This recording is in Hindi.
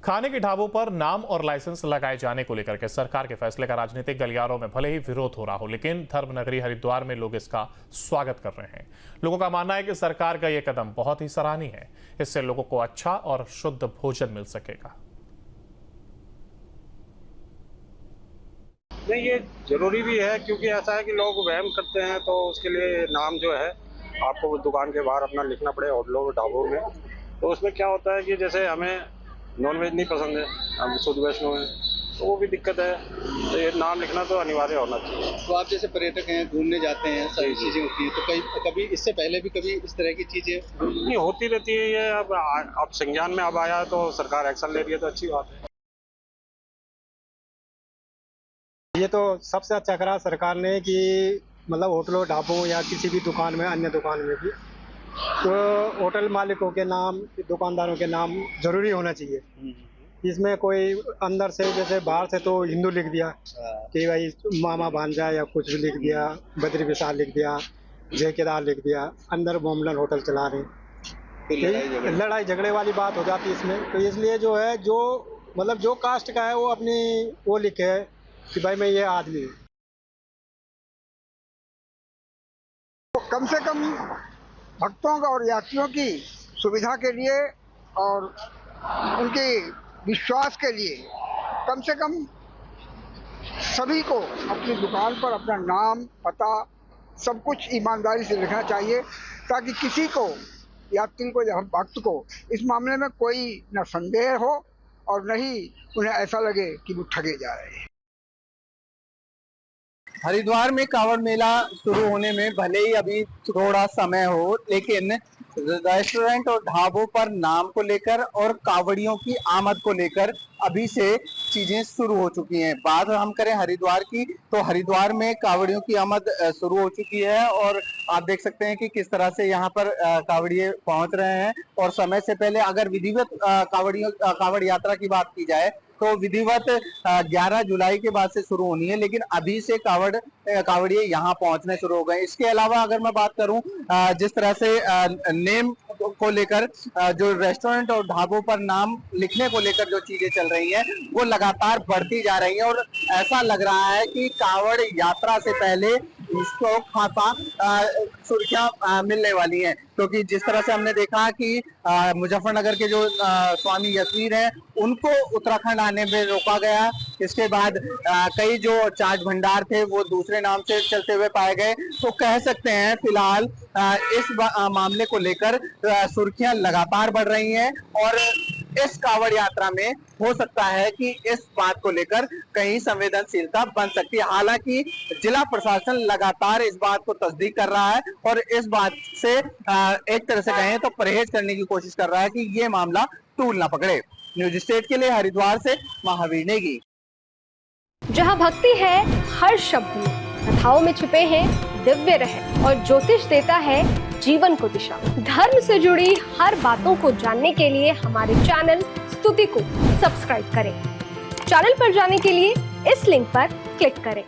खाने के ढाबों पर नाम और लाइसेंस लगाए जाने को लेकर के सरकार के फैसले का राजनीतिक गलियारों में भले ही विरोध हो रहा हो, लेकिन धर्मनगरी हरिद्वार में लोग इसका स्वागत कर रहे हैं। लोगों का मानना है कि सरकार का यह कदम बहुत ही सराहनीय है। इससे लोगों को अच्छा और शुद्ध भोजन मिल सकेगा। नहीं, ये जरूरी भी है क्योंकि ऐसा है कि लोग वहम करते हैं, तो उसके लिए नाम जो है आपको दुकान के बाहर अपना लिखना पड़े होटलों और ढाबों में। तो उसमें क्या होता है कि जैसे हमें नॉनवेज नहीं पसंद है, हम शुद्ध वैष्णव हैं, तो वो भी दिक्कत है। तो ये नाम लिखना तो अनिवार्य होना चाहिए। तो आप जैसे पर्यटक हैं, घूमने जाते हैं, सारी चीजें होती हैं, तो कभी इससे पहले भी कभी इस तरह की चीजें नहीं होती रहती है। ये अब संज्ञान में अब आया तो सरकार एक्शन ले रही है, तो अच्छी बात है। ये तो सबसे अच्छा करा सरकार ने कि मतलब होटलों ढाबों या किसी भी दुकान में, अन्य दुकान में भी तो होटल मालिकों के नाम, दुकानदारों के नाम जरूरी होना चाहिए। इसमें कोई अंदर से, जैसे बाहर से तो हिंदू लिख दिया कि भाई मामा भांजा या कुछ भी लिख दिया, बद्री विशाल लिख दिया, जय केदार लिख दिया, अंदर मोमलन होटल चला रहे। लड़ाई झगड़े वाली बात हो जाती है इसमें। तो इसलिए जो है, जो मतलब जो कास्ट का है वो अपनी वो लिखे है कि भाई मैं ये आदमी हूँ। तो कम से कम भक्तों का और यात्रियों की सुविधा के लिए और उनके विश्वास के लिए कम से कम सभी को अपनी दुकान पर अपना नाम, पता, सब कुछ ईमानदारी से लिखना चाहिए, ताकि किसी को, यात्री को या भक्त को इस मामले में कोई न संदेह हो और न ही उन्हें ऐसा लगे कि वो ठगे जा रहे हैं। हरिद्वार में कांवड़ मेला शुरू होने में भले ही अभी थोड़ा समय हो, लेकिन रेस्टोरेंट और ढाबों पर नाम को लेकर और कांवड़ियों की आमद को लेकर अभी से चीजें शुरू हो चुकी हैं। बात हम करें हरिद्वार की, तो हरिद्वार में कांवड़ियों की आमद शुरू हो चुकी है और आप देख सकते हैं कि किस तरह से यहाँ पर कांवड़िए पहुंच रहे हैं। और समय से पहले अगर विधिवत कांवड़ यात्रा की बात की जाए तो विधिवत 11 जुलाई के बाद से शुरू होनी है, लेकिन अभी से कांवड़िए यहाँ पहुंचने शुरू हो गए। इसके अलावा अगर मैं बात करूं, जिस तरह से नेम को लेकर, जो रेस्टोरेंट और ढाबों पर नाम लिखने को लेकर जो चीजें चल रही हैं वो लगातार बढ़ती जा रही हैं और ऐसा लग रहा है कि कांवड़ यात्रा से पहले इसको खासा सुर्खियां मिलने वाली हैं, क्योंकि जिस तरह से हमने देखा कि मुजफ्फरनगर के जो स्वामी यशवीर हैं उनको उत्तराखंड आने में रोका गया। इसके बाद कई जो चाट भंडार थे वो दूसरे नाम से चलते हुए पाए गए। तो कह सकते हैं फिलहाल इस मामले को लेकर सुर्खियां लगातार बढ़ रही हैं और इस कांवड़ यात्रा में हो सकता है कि इस बात को लेकर कहीं संवेदनशीलता बन सकती है। हालांकि जिला प्रशासन लगातार इस बात को तस्दीक कर रहा है और इस बात से एक तरह से कहें तो परहेज करने की कोशिश कर रहा है कि ये मामला टूल ना पकड़े। न्यूज स्टेट के लिए हरिद्वार से महावीर नेगी। जहां भक्ति है हर शब्द में, कथाओं में छुपे हैं दिव्य रहस्य और ज्योतिष देता है जीवन को दिशा। धर्म से जुड़ी हर बातों को जानने के लिए हमारे चैनल स्तुति को सब्सक्राइब करें। चैनल पर जाने के लिए इस लिंक पर क्लिक करें।